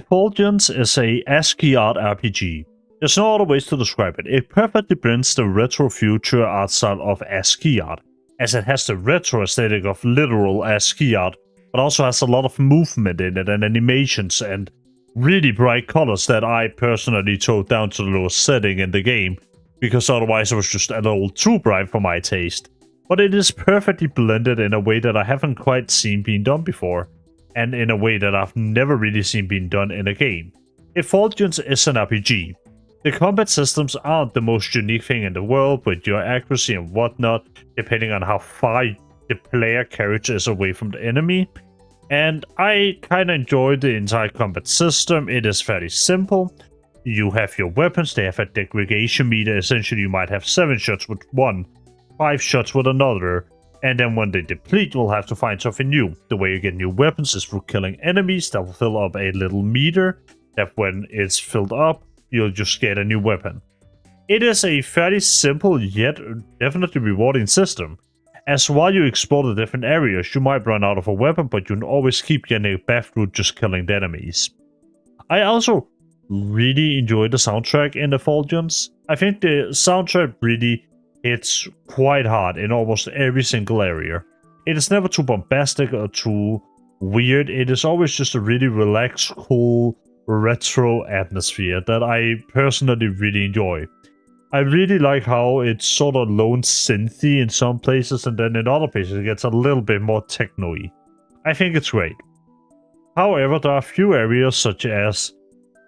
Effulgence is a ASCII art RPG. There's no other ways to describe it. It perfectly blends the retro future art style of ASCII art, as it has the retro aesthetic of literal ASCII art, but also has a lot of movement in it and animations and really bright colors that I personally toned down to the lowest setting in the game, because otherwise it was just a little too bright for my taste. But it is perfectly blended in a way that I haven't quite seen being done before, and in a way that I've never really seen being done in a game. Effulgence is an RPG. The combat systems aren't the most unique thing in the world, with your accuracy and whatnot, depending on how far the player character is away from the enemy. And I kinda enjoy the entire combat system. It is very simple. You have your weapons, they have a degradation meter. Essentially, you might have 7 shots with one, 5 shots with another, and then when they deplete, you'll have to find something new. The way you get new weapons is through killing enemies that will fill up a little meter, that when it's filled up, you'll just get a new weapon. It is a fairly simple yet definitely rewarding system, as while you explore the different areas, you might run out of a weapon, but you can always keep getting it back through just killing the enemies. I also really enjoy the soundtrack in Effulgence. I think the soundtrack really hits quite hard in almost every single area. It is never too bombastic or too weird. It is always just a really relaxed, cool, retro atmosphere that I personally really enjoy. I really like how it's sort of lone synthy in some places, and then in other places it gets a little bit more techno-y. I think it's great. However, there are a few areas such as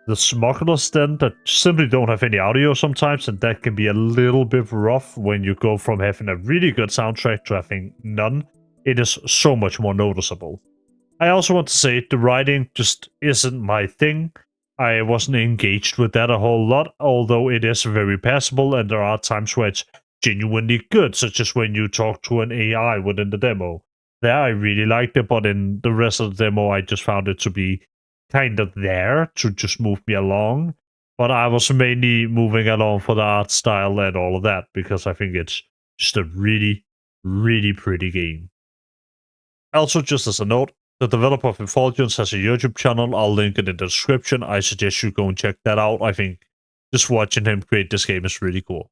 the smuggler's den that simply don't have any audio sometimes, and that can be a little bit rough when you go from having a really good soundtrack to having none. It is so much more noticeable. I also want to say the writing just isn't my thing. I wasn't engaged with that a whole lot, although it is very passable, and there are times where it's genuinely good, such as when you talk to an AI within the demo. There I really liked it, but in the rest of the demo I just found it to be kind of there to just move me along, but I was mainly moving along for the art style and all of that, because I think it's just a really, really pretty game. Also, just as a note, the developer of Effulgence has a YouTube channel. I'll link it in the description. I suggest you go and check that out. I think just watching him create this game is really cool.